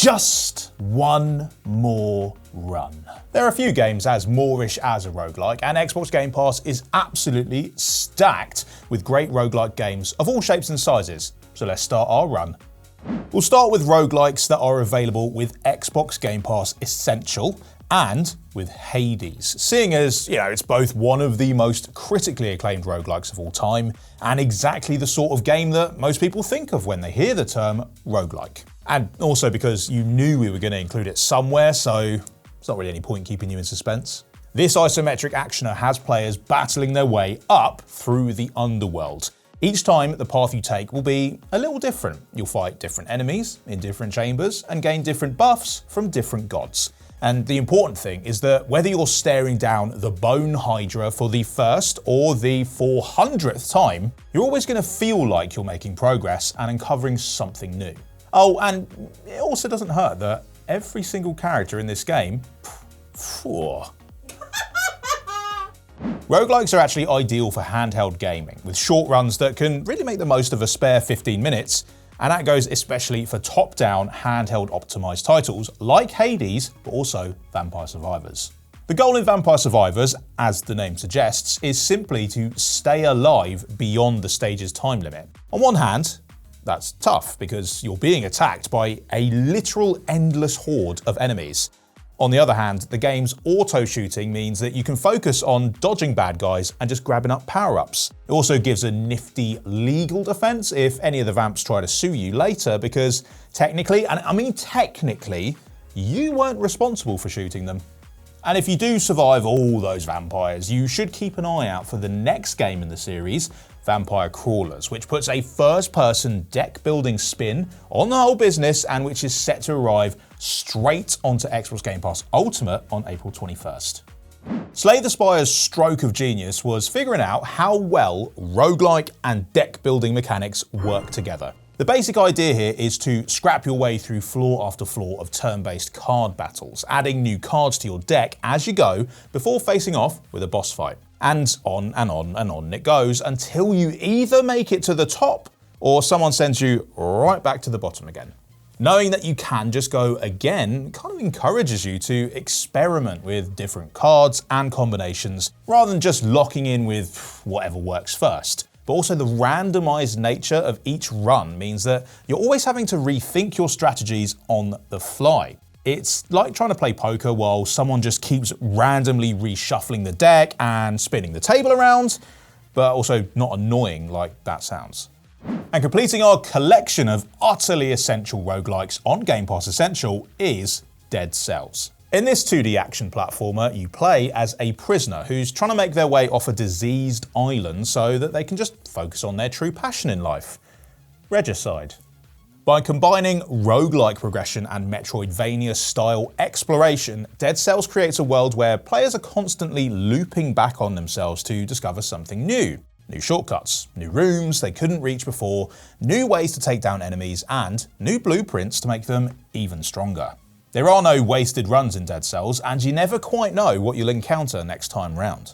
Just one more run. There are a few games as moorish as a roguelike, and Xbox Game Pass is absolutely stacked with great roguelike games of all shapes and sizes. So let's start our run. We'll start with roguelikes that are available with Xbox Game Pass Essential and with Hades, seeing as, it's both one of the most critically acclaimed roguelikes of all time and exactly the sort of game that most people think of when they hear the term roguelike. And also because you knew we were going to include it somewhere, so there's not really any point keeping you in suspense. This isometric actioner has players battling their way up through the underworld. Each time, the path you take will be a little different. You'll fight different enemies in different chambers and gain different buffs from different gods. And the important thing is that whether you're staring down the Bone Hydra for the first or the 400th time, you're always going to feel like you're making progress and uncovering something new. Oh, and it also doesn't hurt that every single character in this game, Roguelikes are actually ideal for handheld gaming, with short runs that can really make the most of a spare 15 minutes, and that goes especially for top-down, handheld optimized titles like Hades, but also Vampire Survivors. The goal in Vampire Survivors, as the name suggests, is simply to stay alive beyond the stage's time limit. On one hand, that's tough because you're being attacked by a literal endless horde of enemies. On the other hand, the game's auto-shooting means that you can focus on dodging bad guys and just grabbing up power-ups. It also gives a nifty legal defense if any of the vamps try to sue you later, because technically, and I mean technically, you weren't responsible for shooting them. And if you do survive all those vampires, you should keep an eye out for the next game in the series, Vampire Crawlers, which puts a first-person deck-building spin on the whole business and which is set to arrive straight onto Xbox Game Pass Ultimate on April 21st. Slay the Spire's stroke of genius was figuring out how well roguelike and deck-building mechanics work together. The basic idea here is to scrap your way through floor after floor of turn-based card battles, adding new cards to your deck as you go before facing off with a boss fight. And on and on and on it goes until you either make it to the top or someone sends you right back to the bottom again. Knowing that you can just go again kind of encourages you to experiment with different cards and combinations rather than just locking in with whatever works first. But also the randomized nature of each run means that you're always having to rethink your strategies on the fly. It's like trying to play poker while someone just keeps randomly reshuffling the deck and spinning the table around, but also not annoying like that sounds. And completing our collection of utterly essential roguelikes on Game Pass Essential is Dead Cells. In this 2D action platformer, you play as a prisoner who's trying to make their way off a diseased island so that they can just focus on their true passion in life: regicide. By combining roguelike progression and Metroidvania-style exploration, Dead Cells creates a world where players are constantly looping back on themselves to discover something new. New shortcuts, new rooms they couldn't reach before, new ways to take down enemies, and new blueprints to make them even stronger. There are no wasted runs in Dead Cells, and you never quite know what you'll encounter next time round.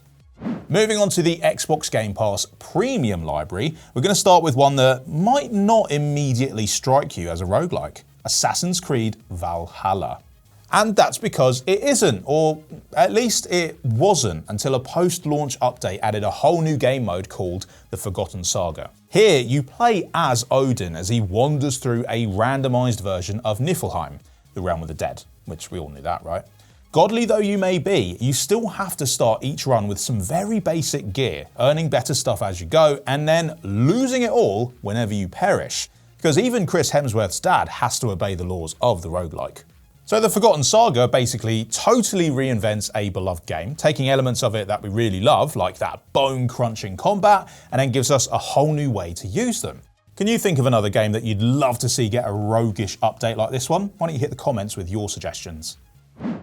Moving on to the Xbox Game Pass Premium library, we're going to start with one that might not immediately strike you as a roguelike: Assassin's Creed Valhalla. And that's because it isn't, or at least it wasn't, until a post-launch update added a whole new game mode called The Forgotten Saga. Here, you play as Odin as he wanders through a randomized version of Niflheim, the realm of the dead, which we all knew that, right? Godly though you may be, you still have to start each run with some very basic gear, earning better stuff as you go, and then losing it all whenever you perish. Because even Chris Hemsworth's dad has to obey the laws of the roguelike. So The Forgotten Saga basically totally reinvents a beloved game, taking elements of it that we really love, like that bone-crunching combat, and then gives us a whole new way to use them. Can you think of another game that you'd love to see get a roguish update like this one? Why don't you hit the comments with your suggestions?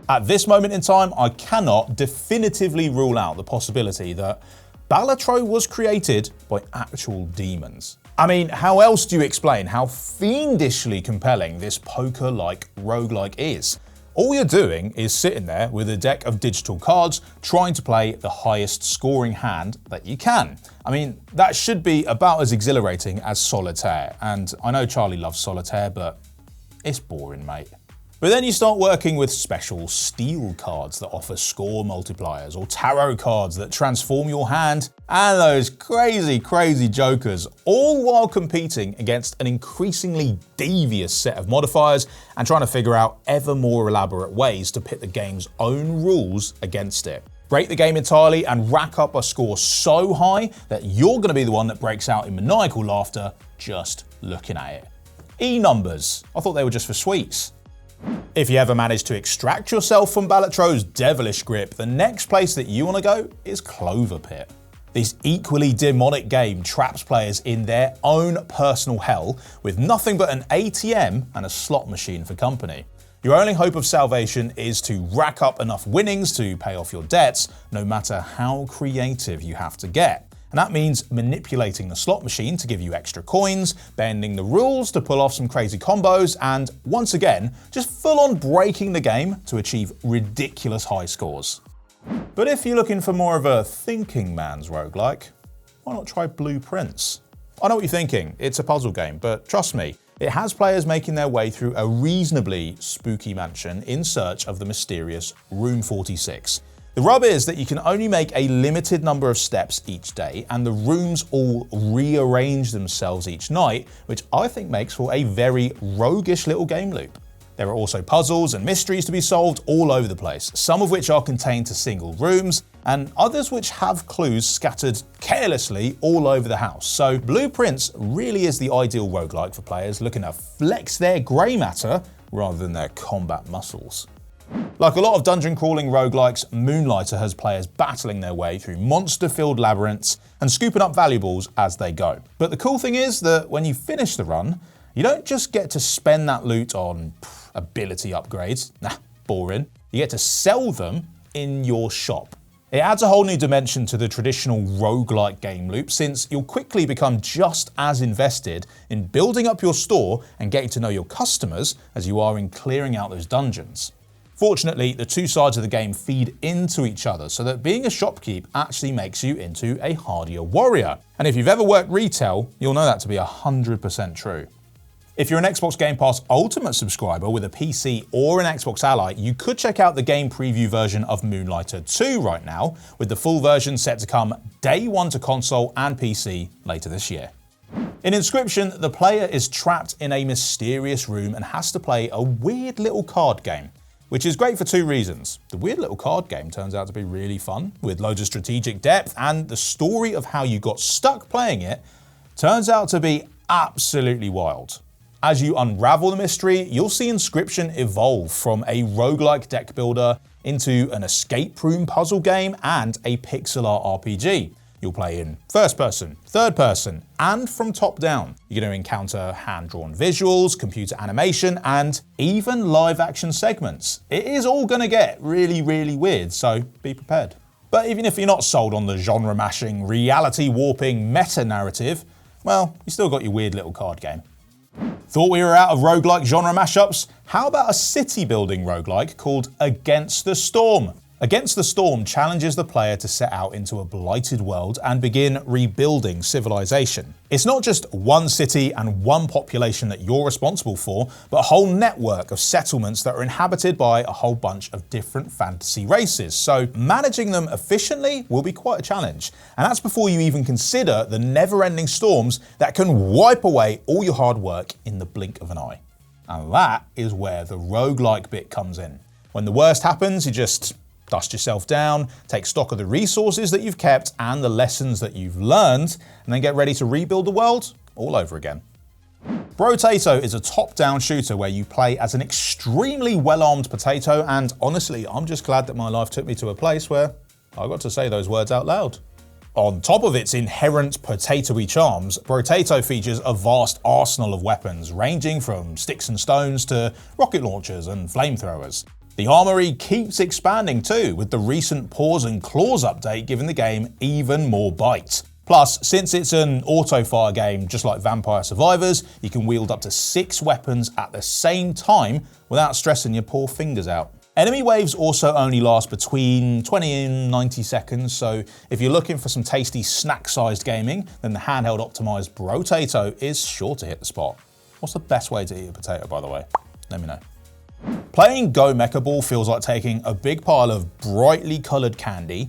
At this moment in time, I cannot definitively rule out the possibility that Balatro was created by actual demons. I mean, how else do you explain how fiendishly compelling this poker-like roguelike is? All you're doing is sitting there with a deck of digital cards trying to play the highest scoring hand that you can. I mean, that should be about as exhilarating as solitaire, and I know Charley loves solitaire, but it's boring, mate. But then you start working with special steel cards that offer score multipliers, or tarot cards that transform your hand, and those crazy jokers, all while competing against an increasingly devious set of modifiers and trying to figure out ever more elaborate ways to pit the game's own rules against it. Break the game entirely and rack up a score so high that you're going to be the one that breaks out in maniacal laughter just looking at it. E-numbers. I thought they were just for sweets. If you ever manage to extract yourself from Balatro's devilish grip, the next place that you want to go is Clover Pit. This equally demonic game traps players in their own personal hell with nothing but an ATM and a slot machine for company. Your only hope of salvation is to rack up enough winnings to pay off your debts, no matter how creative you have to get. And that means manipulating the slot machine to give you extra coins, bending the rules to pull off some crazy combos, and once again, just full on breaking the game to achieve ridiculous high scores. But if you're looking for more of a thinking man's roguelike, why not try Blueprints? I know what you're thinking, it's a puzzle game, but trust me, it has players making their way through a reasonably spooky mansion in search of the mysterious Room 46. The rub is that you can only make a limited number of steps each day, and the rooms all rearrange themselves each night, which I think makes for a very roguish little game loop. There are also puzzles and mysteries to be solved all over the place, some of which are contained to single rooms, and others which have clues scattered carelessly all over the house. So Blueprints really is the ideal roguelike for players looking to flex their grey matter rather than their combat muscles. Like a lot of dungeon crawling roguelikes, Moonlighter has players battling their way through monster-filled labyrinths and scooping up valuables as they go. But the cool thing is that when you finish the run, you don't just get to spend that loot on ability upgrades, boring. You get to sell them in your shop. It adds a whole new dimension to the traditional roguelike game loop, since you'll quickly become just as invested in building up your store and getting to know your customers as you are in clearing out those dungeons. Fortunately, the two sides of the game feed into each other, so that being a shopkeep actually makes you into a hardier warrior. And if you've ever worked retail, you'll know that to be 100% true. If you're an Xbox Game Pass Ultimate subscriber with a PC or an Xbox Ally, you could check out the game preview version of Moonlighter 2 right now, with the full version set to come day one to console and PC later this year. In Inscryption, the player is trapped in a mysterious room and has to play a weird little card game, which is great for two reasons. The weird little card game turns out to be really fun, with loads of strategic depth, and the story of how you got stuck playing it turns out to be absolutely wild. As you unravel the mystery, you'll see Inscryption evolve from a roguelike deck builder into an escape room puzzle game and a pixel art RPG. You'll play in first person, third person, and from top down. You're going to encounter hand-drawn visuals, computer animation, and even live action segments. It is all going to get really weird, so be prepared. But even if you're not sold on the genre-mashing, reality-warping meta-narrative, well, you still got your weird little card game. Thought we were out of roguelike genre mashups? How about a city-building roguelike called Against the Storm? Against the Storm challenges the player to set out into a blighted world and begin rebuilding civilization. It's not just one city and one population that you're responsible for, but a whole network of settlements that are inhabited by a whole bunch of different fantasy races. So managing them efficiently will be quite a challenge. And that's before you even consider the never-ending storms that can wipe away all your hard work in the blink of an eye. And that is where the roguelike bit comes in. When the worst happens, you just dust yourself down, take stock of the resources that you've kept and the lessons that you've learned, and then get ready to rebuild the world all over again. Brotato is a top-down shooter where you play as an extremely well-armed potato, and honestly, I'm just glad that my life took me to a place where I got to say those words out loud. On top of its inherent potato-y charms, Brotato features a vast arsenal of weapons, ranging from sticks and stones to rocket launchers and flamethrowers. The armory keeps expanding too, with the recent Paws and Claws update giving the game even more bite. Plus, since it's an auto-fire game just like Vampire Survivors, you can wield up to 6 weapons at the same time without stressing your poor fingers out. Enemy waves also only last between 20 and 90 seconds, so if you're looking for some tasty snack-sized gaming, then the handheld optimized Brotato is sure to hit the spot. What's the best way to eat a potato, by the way? Let me know. Playing Go Mecha Ball feels like taking a big pile of brightly coloured candy,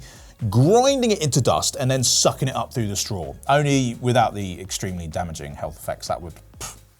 grinding it into dust, and then sucking it up through the straw, only without the extremely damaging health effects that would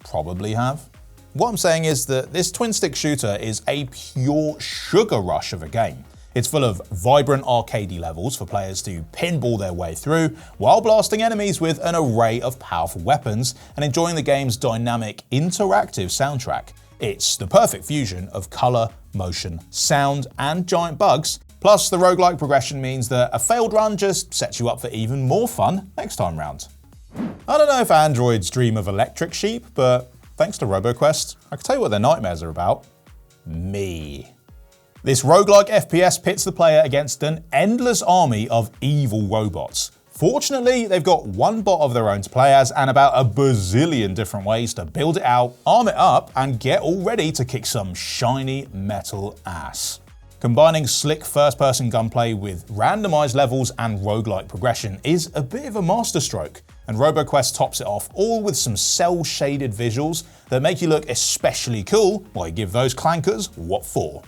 probably have. What I'm saying is that this twin-stick shooter is a pure sugar rush of a game. It's full of vibrant arcadey levels for players to pinball their way through, while blasting enemies with an array of powerful weapons and enjoying the game's dynamic, interactive soundtrack. It's the perfect fusion of colour, motion, sound, and giant bugs. Plus, the roguelike progression means that a failed run just sets you up for even more fun next time round. I don't know if androids dream of electric sheep, but thanks to Roboquest, I can tell you what their nightmares are about. Me. This roguelike FPS pits the player against an endless army of evil robots. Fortunately, they've got one bot of their own to play as and about a bazillion different ways to build it out, arm it up, and get all ready to kick some shiny metal ass. Combining slick first-person gunplay with randomized levels and roguelike progression is a bit of a masterstroke, and Roboquest tops it off, all with some cel-shaded visuals that make you look especially cool while you give those clankers what for.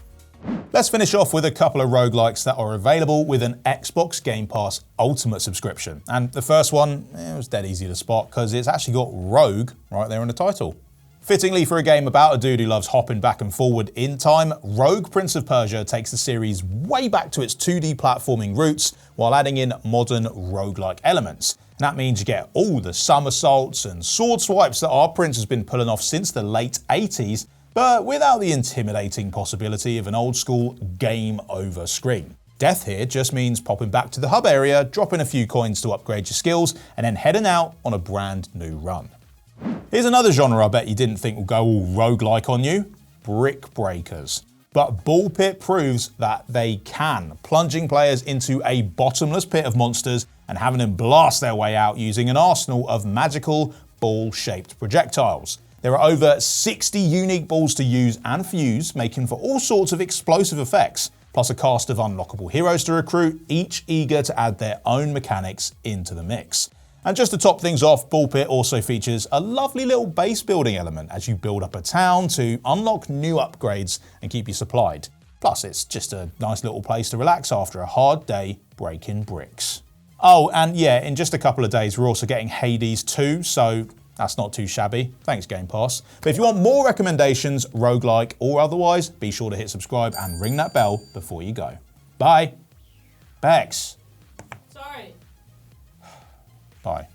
Let's finish off with a couple of roguelikes that are available with an Xbox Game Pass Ultimate subscription. And the first one, it was dead easy to spot because it's actually got Rogue right there in the title. Fittingly for a game about a dude who loves hopping back and forward in time, Rogue Prince of Persia takes the series way back to its 2D platforming roots while adding in modern roguelike elements. And that means you get all the somersaults and sword swipes that our Prince has been pulling off since the late 80s, but without the intimidating possibility of an old school game over screen. Death here just means popping back to the hub area, dropping a few coins to upgrade your skills, and then heading out on a brand new run. Here's another genre I bet you didn't think would go all roguelike on you: brick breakers. But Ball Pit proves that they can, plunging players into a bottomless pit of monsters and having them blast their way out using an arsenal of magical ball-shaped projectiles. There are over 60 unique balls to use and fuse, making for all sorts of explosive effects, plus a cast of unlockable heroes to recruit, each eager to add their own mechanics into the mix. And just to top things off, Ball Pit also features a lovely little base building element as you build up a town to unlock new upgrades and keep you supplied. Plus, it's just a nice little place to relax after a hard day breaking bricks. Oh, and yeah, in just a couple of days, we're also getting Hades 2, so that's not too shabby. Thanks, Game Pass. But if you want more recommendations, roguelike or otherwise, be sure to hit subscribe and ring that bell before you go. Bye. Bex. Sorry. Bye.